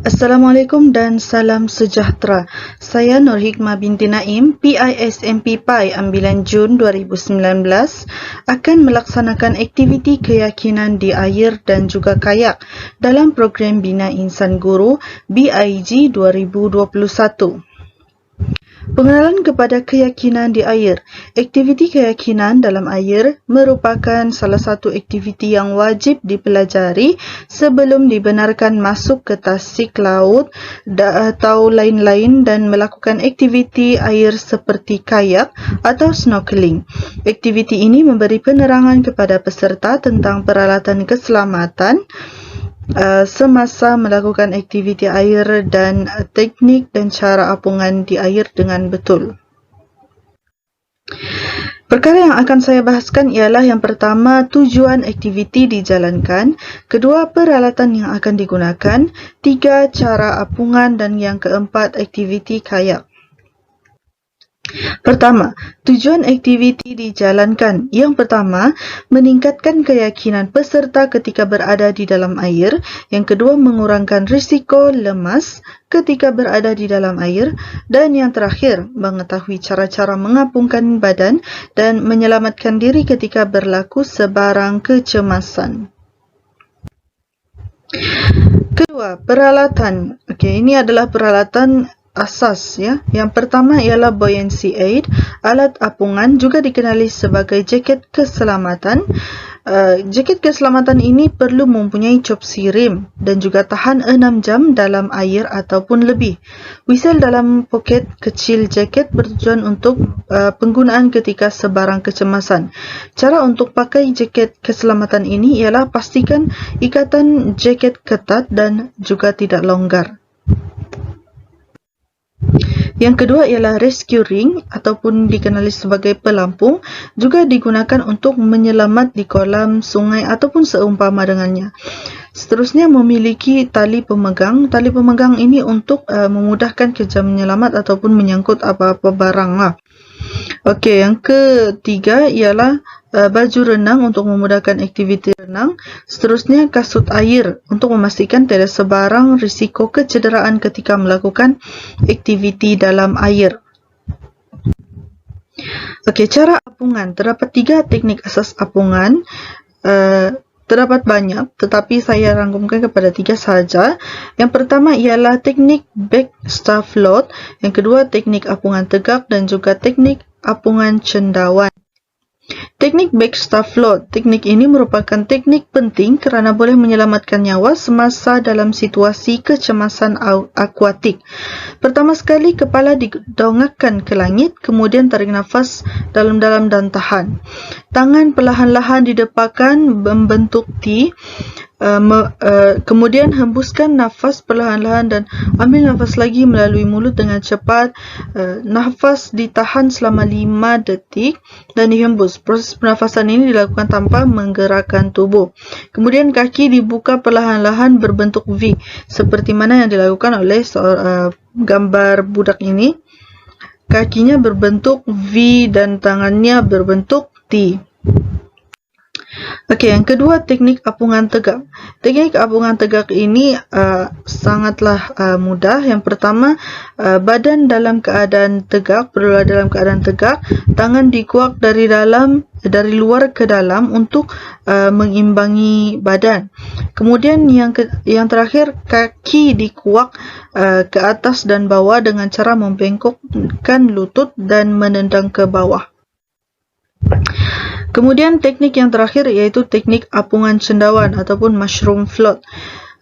Assalamualaikum dan salam sejahtera. Saya Nur Hikmah binti Naim, PISMP PAI ambilan Jun 2019 akan melaksanakan aktiviti keyakinan di air dan juga kayak dalam program Bina Insan Guru BIG 2021. Pengenalan kepada keyakinan di air. Aktiviti keyakinan dalam air merupakan salah satu aktiviti yang wajib dipelajari sebelum dibenarkan masuk ke tasik laut atau lain-lain dan melakukan aktiviti air seperti kayak atau snorkeling. Aktiviti ini memberi penerangan kepada peserta tentang peralatan keselamatan semasa melakukan aktiviti air dan teknik dan cara apungan di air dengan betul. Perkara yang akan saya bahaskan ialah yang pertama, tujuan aktiviti dijalankan, kedua, peralatan yang akan digunakan, tiga, cara apungan dan yang keempat, aktiviti kayak. Pertama, tujuan aktiviti dijalankan. Yang pertama, meningkatkan keyakinan peserta ketika berada di dalam air. Yang kedua, mengurangkan risiko lemas ketika berada di dalam air. Dan yang terakhir, mengetahui cara-cara mengapungkan badan dan menyelamatkan diri ketika berlaku sebarang kecemasan. Kedua, peralatan. Ini adalah peralatan asas ya. Yang pertama ialah buoyancy aid, alat apungan juga dikenali sebagai jaket keselamatan. Jaket keselamatan ini perlu mempunyai copsi rim dan juga tahan 6 jam dalam air ataupun lebih. Whistle dalam poket kecil jaket bertujuan untuk penggunaan ketika sebarang kecemasan. Cara untuk pakai jaket keselamatan ini ialah pastikan ikatan jaket ketat dan juga tidak longgar. Yang kedua ialah rescue ring ataupun dikenali sebagai pelampung, juga digunakan untuk menyelamat di kolam, sungai ataupun seumpama dengannya. Seterusnya, memiliki tali pemegang. Tali pemegang ini untuk memudahkan kerja menyelamat ataupun menyangkut apa-apa barang lah. Yang ketiga ialah baju renang untuk memudahkan aktiviti renang. Seterusnya, kasut air untuk memastikan tiada sebarang risiko kecederaan ketika melakukan aktiviti dalam air. Cara apungan. Terdapat 3 teknik asas apungan. Terdapat banyak, tetapi saya rangkumkan kepada 3 sahaja. Yang pertama ialah teknik back staff float, yang kedua teknik apungan tegak dan juga teknik apungan cendawan. Teknik back staff float. Teknik ini merupakan teknik penting kerana boleh menyelamatkan nyawa semasa dalam situasi kecemasan akuatik. Pertama sekali, kepala didongakkan ke langit, kemudian tarik nafas dalam-dalam dan tahan. Tangan perlahan-lahan didepakkan membentuk T. Kemudian hembuskan nafas perlahan-lahan dan ambil nafas lagi melalui mulut dengan cepat. Nafas ditahan selama 5 detik dan dihembus. Proses pernafasan ini dilakukan tanpa menggerakkan tubuh. Kemudian kaki dibuka perlahan-lahan berbentuk V, seperti mana yang dilakukan oleh gambar budak ini. Kakinya berbentuk V dan tangannya berbentuk T. Yang kedua, teknik apungan tegak. Teknik apungan tegak ini sangatlah mudah. Yang pertama, badan dalam keadaan tegak, perlulah dalam keadaan tegak, tangan dikuak dari luar ke dalam untuk mengimbangi badan. Kemudian yang terakhir, kaki dikuak ke atas dan bawah dengan cara membengkokkan lutut dan menendang ke bawah. Kemudian teknik yang terakhir iaitu teknik apungan cendawan ataupun mushroom float.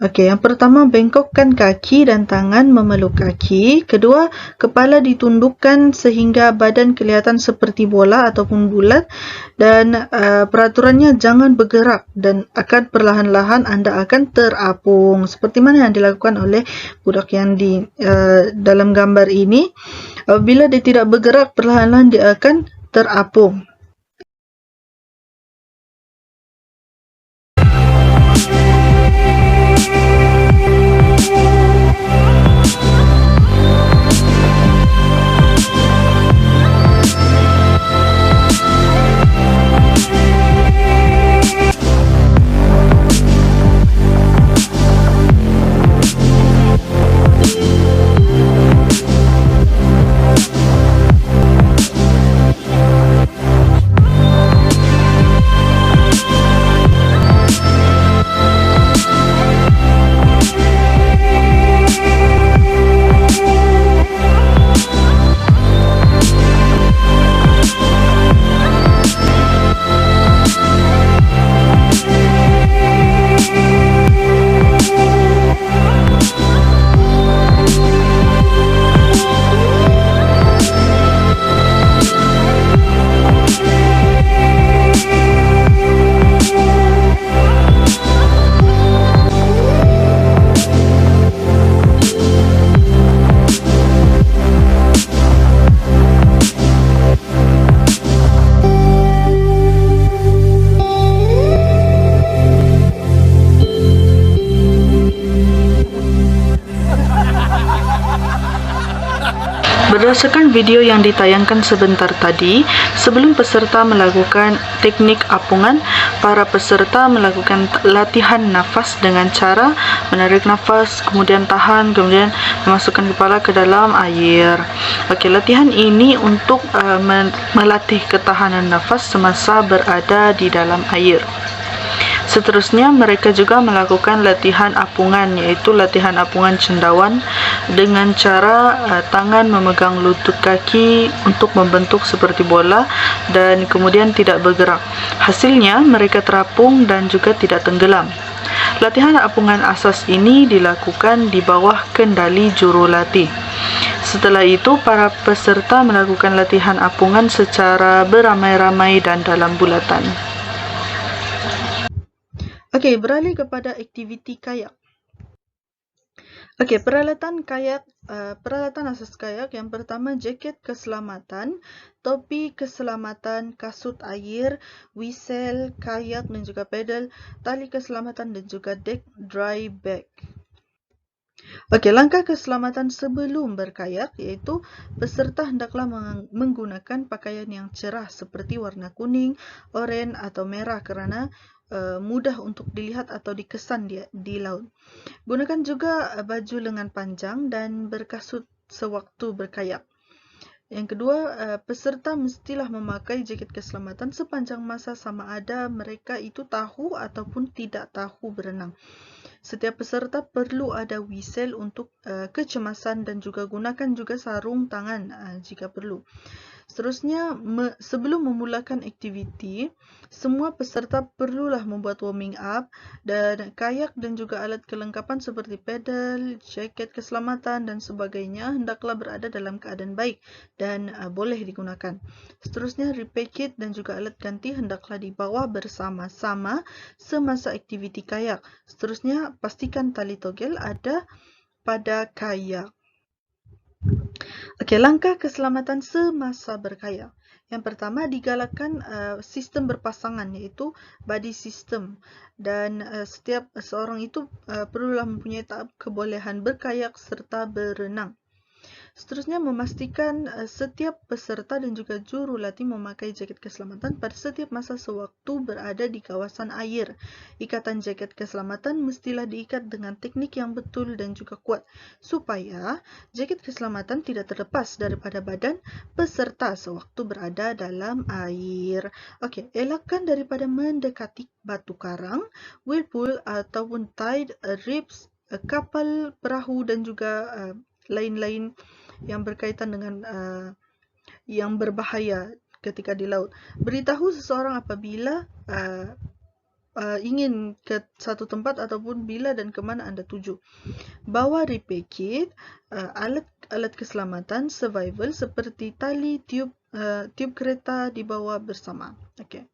Yang pertama, bengkokkan kaki dan tangan memeluk kaki. Kedua, kepala ditundukkan sehingga badan kelihatan seperti bola ataupun bulat. Dan peraturannya jangan bergerak dan akan perlahan-lahan anda akan terapung. Seperti mana yang dilakukan oleh budak yang di dalam gambar ini. Apabila dia tidak bergerak, perlahan-lahan dia akan terapung. Berdasarkan video yang ditayangkan sebentar tadi, sebelum peserta melakukan teknik apungan, para peserta melakukan latihan nafas dengan cara menarik nafas, kemudian tahan, kemudian memasukkan kepala ke dalam air. Okey, latihan ini untuk melatih ketahanan nafas semasa berada di dalam air. Seterusnya, mereka juga melakukan latihan apungan, iaitu latihan apungan cendawan dengan cara tangan memegang lutut kaki untuk membentuk seperti bola dan kemudian tidak bergerak. Hasilnya, mereka terapung dan juga tidak tenggelam. Latihan apungan asas ini dilakukan di bawah kendali jurulatih. Setelah itu, para peserta melakukan latihan apungan secara beramai-ramai dan dalam bulatan. Okey, beralih kepada aktiviti kayak. Okey, peralatan kayak, peralatan asas kayak yang pertama jaket keselamatan, topi keselamatan, kasut air, whistle, kayak dan juga pedal, tali keselamatan dan juga deck dry bag. Okey, langkah keselamatan sebelum berkayak iaitu peserta hendaklah menggunakan pakaian yang cerah seperti warna kuning, oranye atau merah kerana mudah untuk dilihat atau dikesan di laut. Gunakan juga baju lengan panjang dan berkasut sewaktu berkayak. Yang kedua, peserta mestilah memakai jaket keselamatan sepanjang masa sama ada mereka itu tahu ataupun tidak tahu berenang. Setiap peserta perlu ada whistle untuk kecemasan dan juga gunakan juga sarung tangan jika perlu. Seterusnya, sebelum memulakan aktiviti, semua peserta perlulah membuat warming up dan kayak dan juga alat kelengkapan seperti pedal, jaket keselamatan dan sebagainya hendaklah berada dalam keadaan baik dan boleh digunakan. Seterusnya, repair kit dan juga alat ganti hendaklah dibawa bersama-sama semasa aktiviti kayak. Seterusnya, pastikan tali togel ada pada kayak. Okey, langkah keselamatan semasa berkayak. Yang pertama, digalakkan sistem berpasangan iaitu buddy system dan setiap seorang itu perlulah mempunyai tahap kebolehan berkayak serta berenang. Seterusnya, memastikan setiap peserta dan juga jurulatih memakai jaket keselamatan pada setiap masa sewaktu berada di kawasan air. Ikatan jaket keselamatan mestilah diikat dengan teknik yang betul dan juga kuat supaya jaket keselamatan tidak terlepas daripada badan peserta sewaktu berada dalam air. Okey, elakkan daripada mendekati batu karang, whirlpool ataupun tide, ribs, kapal, perahu dan juga lain-lain yang berkaitan dengan yang berbahaya ketika di laut. Beritahu seseorang apabila ingin ke satu tempat ataupun bila dan ke mana anda tuju. Bawa repair kit, alat keselamatan survival seperti tali, tiub kereta dibawa bersama. Okey.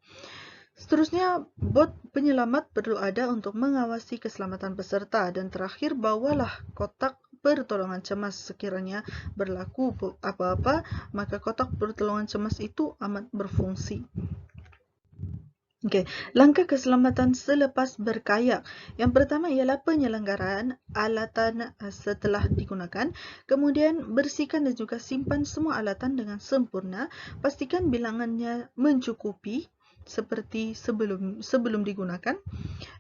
Seterusnya, bot penyelamat perlu ada untuk mengawasi keselamatan peserta dan terakhir bawalah kotak pertolongan cemas sekiranya berlaku apa-apa, maka kotak pertolongan cemas itu amat berfungsi. Okey, langkah keselamatan selepas berkayak. Yang pertama ialah penyelenggaraan alatan setelah digunakan. Kemudian bersihkan dan juga simpan semua alatan dengan sempurna. Pastikan bilangannya mencukupi seperti sebelum digunakan.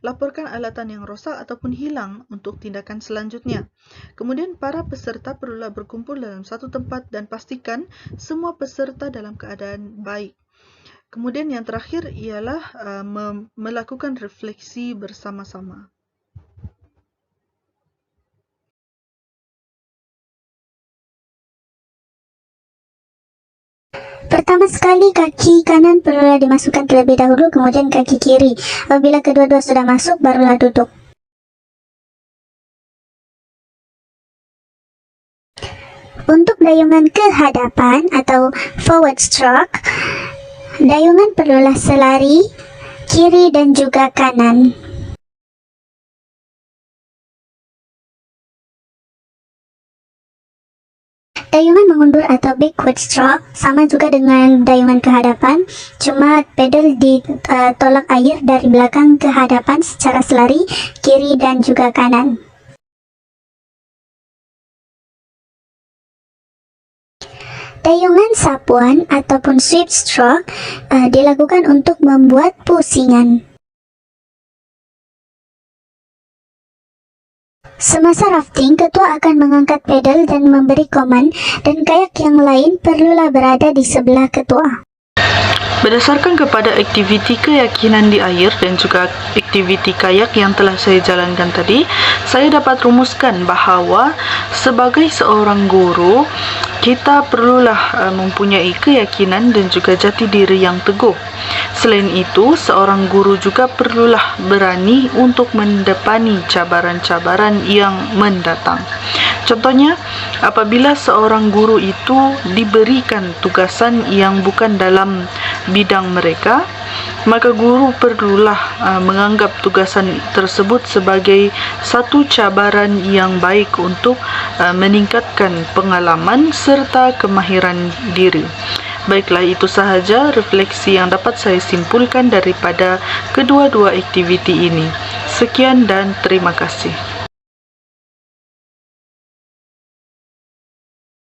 Laporkan alatan yang rosak ataupun hilang untuk tindakan selanjutnya. Kemudian para peserta perlulah berkumpul dalam satu tempat dan pastikan semua peserta dalam keadaan baik. Kemudian yang terakhir ialah melakukan refleksi bersama-sama. Pertama sekali, kaki kanan perlulah dimasukkan terlebih dahulu, kemudian kaki kiri. Apabila kedua-dua sudah masuk, barulah duduk. Untuk dayungan ke hadapan atau forward stroke, dayungan perlulah selari, kiri dan juga kanan. Dayungan mengundur atau backward stroke sama juga dengan dayungan ke hadapan, cuma pedal ditolak air dari belakang ke hadapan secara selari, kiri dan juga kanan. Dayungan sapuan ataupun sweep stroke dilakukan untuk membuat pusingan. Semasa rafting, ketua akan mengangkat pedal dan memberi koman, dan kayak yang lain perlulah berada di sebelah ketua. Berdasarkan kepada aktiviti keyakinan di air dan juga aktiviti kayak yang telah saya jalankan tadi, saya dapat rumuskan bahawa sebagai seorang guru, kita perlulah mempunyai keyakinan dan juga jati diri yang teguh. Selain itu, seorang guru juga perlulah berani untuk mendepani cabaran-cabaran yang mendatang. Contohnya, apabila seorang guru itu diberikan tugasan yang bukan dalam bidang mereka, maka guru perlulah menganggap tugasan tersebut sebagai satu cabaran yang baik untuk meningkatkan pengalaman serta kemahiran diri. Baiklah, itu sahaja refleksi yang dapat saya simpulkan daripada kedua-dua aktiviti ini. Sekian dan terima kasih.